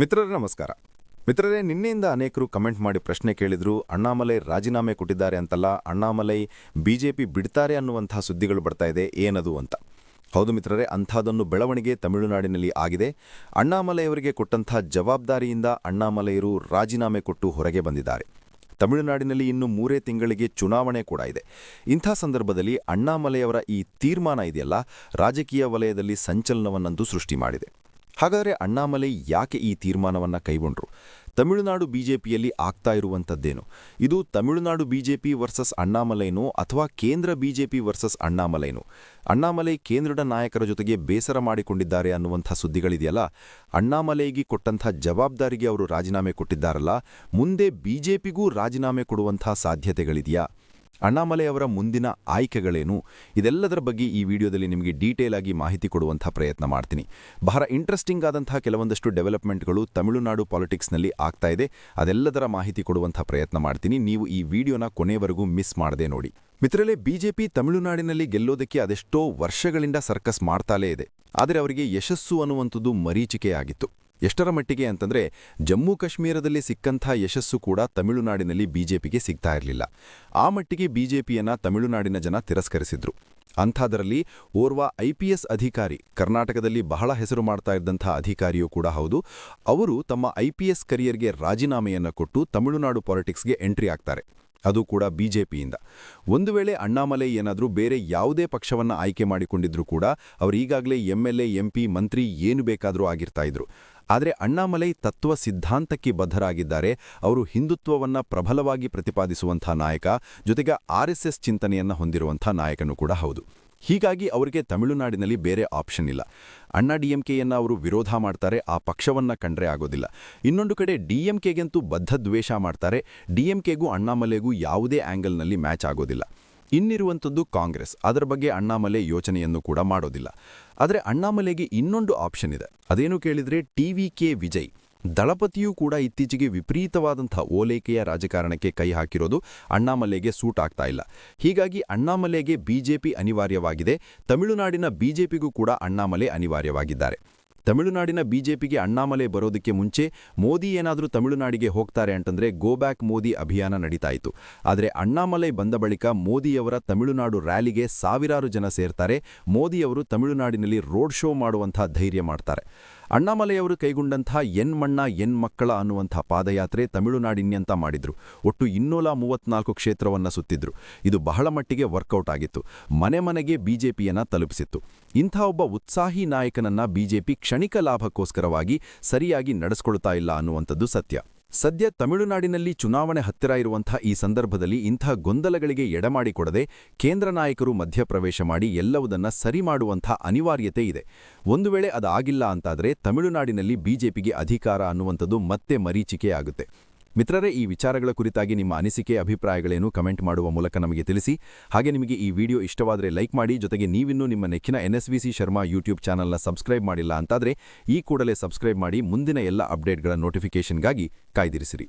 ಮಿತ್ರರೇ ನಮಸ್ಕಾರ. ಮಿತ್ರರೇ, ನಿನ್ನೆಯಿಂದ ಅನೇಕರು ಕಮೆಂಟ್ ಮಾಡಿ ಪ್ರಶ್ನೆ ಕೇಳಿದ್ರು. ಅಣ್ಣಾಮಲೈ ರಾಜೀನಾಮೆ ಕೊಟ್ಟಿದ್ದಾರೆ ಅಂತಲ್ಲ, ಅಣ್ಣಾಮಲೈ ಬಿಜೆಪಿ ಬಿಡ್ತಾರೆ ಅನ್ನುವಂಥ ಸುದ್ದಿಗಳು ಬರ್ತಾ ಇದೆ, ಏನದು ಅಂತ. ಹೌದು ಮಿತ್ರರೇ, ಅಂಥದ್ದೊಂದು ಬೆಳವಣಿಗೆ ತಮಿಳುನಾಡಿನಲ್ಲಿ ಆಗಿದೆ. ಅಣ್ಣಾಮಲೈಯವರಿಗೆ ಕೊಟ್ಟಂಥ ಜವಾಬ್ದಾರಿಯಿಂದ ಅಣ್ಣಾಮಲೈಯರು ರಾಜೀನಾಮೆ ಕೊಟ್ಟು ಹೊರಗೆ ಬಂದಿದ್ದಾರೆ. ತಮಿಳುನಾಡಿನಲ್ಲಿ ಇನ್ನು 3 ತಿಂಗಳಿಗೆ ಚುನಾವಣೆ ಕೂಡ ಇದೆ. ಇಂಥ ಸಂದರ್ಭದಲ್ಲಿ ಅಣ್ಣಾಮಲೈಯವರ ಈ ತೀರ್ಮಾನ ಇದೆಯಲ್ಲ, ರಾಜಕೀಯ ವಲಯದಲ್ಲಿ ಸಂಚಲನವನ್ನಂತೂ ಸೃಷ್ಟಿ ಮಾಡಿದೆ. ಹಾಗಾದರೆ ಅಣ್ಣಾಮಲೈ ಯಾಕೆ ಈ ತೀರ್ಮಾನವನ್ನು ಕೈಗೊಂಡ್ರು? ತಮಿಳುನಾಡು ಬಿಜೆಪಿಯಲ್ಲಿ ಆಗ್ತಾ ಇರುವಂಥದ್ದೇನು? ಇದು ತಮಿಳುನಾಡು ಬಿಜೆಪಿ ವರ್ಸಸ್ ಅಣ್ಣಾಮಲೈನೋ ಅಥವಾ ಕೇಂದ್ರ ಬಿಜೆಪಿ ವರ್ಸಸ್ ಅಣ್ಣಾಮಲೈನೋ? ಅಣ್ಣಾಮಲೈ ಕೇಂದ್ರದ ನಾಯಕರ ಜೊತೆಗೆ ಬೇಸರ ಮಾಡಿಕೊಂಡಿದ್ದಾರೆ ಅನ್ನುವಂಥ ಸುದ್ದಿಗಳಿದೆಯಲ್ಲ, ಅಣ್ಣಾಮಲೈಗೆ ಕೊಟ್ಟಂಥ ಜವಾಬ್ದಾರಿಗೆ ಅವರು ರಾಜೀನಾಮೆ ಕೊಟ್ಟಿದ್ದಾರಲ್ಲ, ಮುಂದೆ ಬಿಜೆಪಿಗೂ ರಾಜೀನಾಮೆ ಕೊಡುವಂಥ ಸಾಧ್ಯತೆಗಳಿದೆಯಾ? ಅಣ್ಣಾಮಲೈ ಅವರ ಮುಂದಿನ ಆಯ್ಕೆಗಳೇನು? ಇದೆಲ್ಲದರ ಬಗ್ಗೆ ಈ ವಿಡಿಯೋದಲ್ಲಿ ನಿಮಗೆ ಡೀಟೇಲ್ ಆಗಿ ಮಾಹಿತಿ ಕೊಡುವಂಥ ಪ್ರಯತ್ನ ಮಾಡ್ತೀನಿ. ಬಹಳ ಇಂಟ್ರೆಸ್ಟಿಂಗ್ ಆದಂತಹ ಕೆಲವೊಂದಷ್ಟು ಡೆವಲಪ್ಮೆಂಟ್ಗಳು ತಮಿಳುನಾಡು ಪಾಲಿಟಿಕ್ಸ್ನಲ್ಲಿ ಆಗ್ತಾ ಇದೆ. ಅದೆಲ್ಲದರ ಮಾಹಿತಿ ಕೊಡುವಂಥ ಪ್ರಯತ್ನ ಮಾಡ್ತೀನಿ. ನೀವು ಈ ವಿಡಿಯೋನ ಕೊನೆವರೆಗೂ ಮಿಸ್ ಮಾಡದೆ ನೋಡಿ. ಮಿತ್ರರೇ, ಬಿಜೆಪಿ ತಮಿಳುನಾಡಿನಲ್ಲಿ ಗೆಲ್ಲೋದಕ್ಕೆ ಅದೆಷ್ಟೋ ವರ್ಷಗಳಿಂದ ಸರ್ಕಸ್ ಮಾಡ್ತಾಲೇ ಇದೆ. ಆದರೆ ಅವರಿಗೆ ಯಶಸ್ಸು ಅನ್ನುವಂಥದ್ದು ಮರೀಚಿಕೆಯಾಗಿತ್ತು. ಎಷ್ಟರ ಮಟ್ಟಿಗೆ ಅಂತಂದ್ರೆ, ಜಮ್ಮು ಕಾಶ್ಮೀರದಲ್ಲಿ ಸಿಕ್ಕಂಥ ಯಶಸ್ಸು ಕೂಡ ತಮಿಳುನಾಡಿನಲ್ಲಿ ಬಿಜೆಪಿಗೆ ಸಿಗ್ತಾ ಇರಲಿಲ್ಲ. ಆ ಮಟ್ಟಿಗೆ ಬಿಜೆಪಿಯನ್ನ ತಮಿಳುನಾಡಿನ ಜನ ತಿರಸ್ಕರಿಸಿದ್ರು. ಅಂಥದರಲ್ಲಿ ಓರ್ವ IPS ಅಧಿಕಾರಿ, ಕರ್ನಾಟಕದಲ್ಲಿ ಬಹಳ ಹೆಸರು ಮಾಡ್ತಾ ಇದ್ದಂಥ ಅಧಿಕಾರಿಯೂ ಕೂಡ ಹೌದು, ಅವರು ತಮ್ಮ IPS ಕರಿಯರ್ಗೆ ರಾಜೀನಾಮೆಯನ್ನು ಕೊಟ್ಟು ತಮಿಳುನಾಡು ಪಾಲಿಟಿಕ್ಸ್ಗೆ ಎಂಟ್ರಿ ಆಗ್ತಾರೆ. ಅದು ಕೂಡ ಬಿಜೆಪಿಯಿಂದ. ಒಂದು ವೇಳೆ ಅಣ್ಣಾಮಲೈ ಏನಾದರೂ ಬೇರೆ ಯಾವುದೇ ಪಕ್ಷವನ್ನು ಆಯ್ಕೆ ಮಾಡಿಕೊಂಡಿದ್ರೂ ಕೂಡ ಅವರು ಈಗಾಗಲೇ MLA, MP, ಮಂತ್ರಿ ಏನು ಬೇಕಾದರೂ ಆಗಿರ್ತಾ ಇದ್ರು. ಆದರೆ ಅಣ್ಣಾಮಲೈ ತತ್ವ ಸಿದ್ಧಾಂತಕ್ಕೆ ಬದ್ಧರಾಗಿದ್ದಾರೆ. ಅವರು ಹಿಂದುತ್ವವನ್ನು ಪ್ರಬಲವಾಗಿ ಪ್ರತಿಪಾದಿಸುವಂಥ ನಾಯಕ, ಜೊತೆಗೆ RSS ಚಿಂತನೆಯನ್ನು ಹೊಂದಿರುವಂಥ ನಾಯಕನೂ ಕೂಡ ಹೌದು. ಹೀಗಾಗಿ ಅವರಿಗೆ ತಮಿಳುನಾಡಿನಲ್ಲಿ ಬೇರೆ ಆಪ್ಷನ್ ಇಲ್ಲ. ಅಣ್ಣಾ DMKಯನ್ನು ಅವರು ವಿರೋಧ ಮಾಡ್ತಾರೆ, ಆ ಪಕ್ಷವನ್ನ ಕಂಡ್ರೆ ಆಗೋದಿಲ್ಲ. ಇನ್ನೊಂದು ಕಡೆ DMKಗಂತೂ ಬದ್ಧ ದ್ವೇಷ ಮಾಡ್ತಾರೆ. DMKಗೂ ಅಣ್ಣಾಮಲೈಗೂ ಯಾವುದೇ ಆಂಗಲ್ನಲ್ಲಿ ಮ್ಯಾಚ್ ಆಗೋದಿಲ್ಲ. ಇನ್ನಿರುವಂಥದ್ದು ಕಾಂಗ್ರೆಸ್. ಅದರ ಬಗ್ಗೆ ಅಣ್ಣಾಮಲೈ ಯೋಚನೆಯನ್ನು ಕೂಡ ಮಾಡೋದಿಲ್ಲ. ಆದರೆ ಅಣ್ಣಾಮಲೈಗೆ ಇನ್ನೊಂದು ಆಪ್ಷನ್ ಇದೆ. ಅದೇನು ಕೇಳಿದ್ರೆ TVK ವಿಜಯ್. ದಳಪತಿಯೂ ಕೂಡ ಇತ್ತೀಚೆಗೆ ವಿಪರೀತವಾದಂಥ ಓಲೈಕೆಯ ರಾಜಕಾರಣಕ್ಕೆ ಕೈ ಹಾಕಿರೋದು ಅಣ್ಣಾಮಲೈಗೆ ಸೂಟ್ ಆಗ್ತಾ ಇಲ್ಲ. ಹೀಗಾಗಿ ಅಣ್ಣಾಮಲೈಗೆ ಬಿಜೆಪಿ ಅನಿವಾರ್ಯವಾಗಿದೆ. ತಮಿಳುನಾಡಿನ ಬಿಜೆಪಿಗೂ ಕೂಡ ಅಣ್ಣಾಮಲೈ ಅನಿವಾರ್ಯವಾಗಿದ್ದಾರೆ. ತಮಿಳುನಾಡಿನ ಬಿಜೆಪಿಗೆ ಅಣ್ಣಾಮಲೈ ಬರೋದಕ್ಕೆ ಮುಂಚೆ ಮೋದಿ ಏನಾದರೂ ತಮಿಳುನಾಡಿಗೆ ಹೋಗ್ತಾರೆ ಅಂತಂದ್ರೆ ಗೋ ಬ್ಯಾಕ್ ಮೋದಿ ಅಭಿಯಾನ ನಡೀತಾ ಇತ್ತು. ಆದರೆ ಅಣ್ಣಾಮಲೈ ಬಂದ ಬಳಿಕ ಮೋದಿಯವರ ತಮಿಳುನಾಡು ರ್ಯಾಲಿಗೆ ಸಾವಿರಾರು ಜನ ಸೇರ್ತಾರೆ. ಮೋದಿಯವರು ತಮಿಳುನಾಡಿನಲ್ಲಿ ರೋಡ್ ಶೋ ಮಾಡುವಂಥ ಧೈರ್ಯ ಮಾಡ್ತಾರೆ. ಅಣ್ಣಾಮಲೈಯವರು ಕೈಗೊಂಡಂಥ ಎನ್ ಮಣ್ಣ ಎನ್ ಮಕ್ಕಳ ಅನ್ನುವಂಥ ಪಾದಯಾತ್ರೆ ತಮಿಳುನಾಡಿನ್ಯಂತ ಮಾಡಿದ್ರು. ಒಟ್ಟು 234 ಕ್ಷೇತ್ರವನ್ನು ಸುತ್ತಿದ್ರು. ಇದು ಬಹಳ ಮಟ್ಟಿಗೆ ವರ್ಕೌಟ್ ಆಗಿತ್ತು. ಮನೆ ಮನೆಗೆ ಬಿಜೆಪಿಯನ್ನ ತಲುಪಿಸಿತ್ತು. ಇಂಥ ಒಬ್ಬ ಉತ್ಸಾಹಿ ನಾಯಕನನ್ನ ಬಿಜೆಪಿ ಕ್ಷಣಿಕ ಲಾಭಕ್ಕೋಸ್ಕರವಾಗಿ ಸರಿಯಾಗಿ ನಡೆಸ್ಕೊಳ್ತಾ ಇಲ್ಲ ಅನ್ನುವಂಥದ್ದು ಸತ್ಯ. ಸದ್ಯ ತಮಿಳುನಾಡಿನಲ್ಲಿ ಚುನಾವಣೆ ಹತ್ತಿರ ಇರುವಂಥ ಈ ಸಂದರ್ಭದಲ್ಲಿ ಇಂಥ ಗೊಂದಲಗಳಿಗೆ ಎಡೆಮಾಡಿಕೊಡದೆ ಕೇಂದ್ರ ನಾಯಕರು ಮಧ್ಯಪ್ರವೇಶ ಮಾಡಿ ಎಲ್ಲವುದನ್ನ ಸರಿ ಮಾಡುವಂಥ ಅನಿವಾರ್ಯತೆ ಇದೆ. ಒಂದು ವೇಳೆ ಅದಾಗಿಲ್ಲ ಅಂತಾದರೆ ತಮಿಳುನಾಡಿನಲ್ಲಿ ಬಿಜೆಪಿಗೆ ಅಧಿಕಾರ ಅನ್ನುವಂಥದ್ದು ಮತ್ತೆ ಮರೀಚಿಕೆಯಾಗುತ್ತೆ. ಮಿತ್ರರೇ, ಈ ವಿಚಾರಗಳ ಕುರಿತಾಗಿ ನಿಮ್ಮ ಅನಿಸಿಕೆ, ಅಭಿಪ್ರಾಯಗಳೇನು ಕಮೆಂಟ್ ಮಾಡುವ ಮೂಲಕ ನಮಗೆ ತಿಳಿಸಿ. ಹಾಗೆ ನಿಮಗೆ ಈ ವಿಡಿಯೋ ಇಷ್ಟವಾದರೆ ಲೈಕ್ ಮಾಡಿ. ಜೊತೆಗೆ ನೀವಿನ್ನೂ ನಿಮ್ಮ ನೆಚ್ಚಿನ NSVC ಶರ್ಮಾ ಯೂಟ್ಯೂಬ್ ಚಾನಲ್ನ ಸಬ್ಸ್ಕ್ರೈಬ್ ಮಾಡಿಲ್ಲ ಅಂತಾದರೆ ಈ ಕೂಡಲೇ ಸಬ್ಸ್ಕ್ರೈಬ್ ಮಾಡಿ ಮುಂದಿನ ಎಲ್ಲ ಅಪ್ಡೇಟ್ಗಳ ನೋಟಿಫಿಕೇಷನ್ಗಾಗಿ ಕಾಯ್ದಿರಿಸಿರಿ.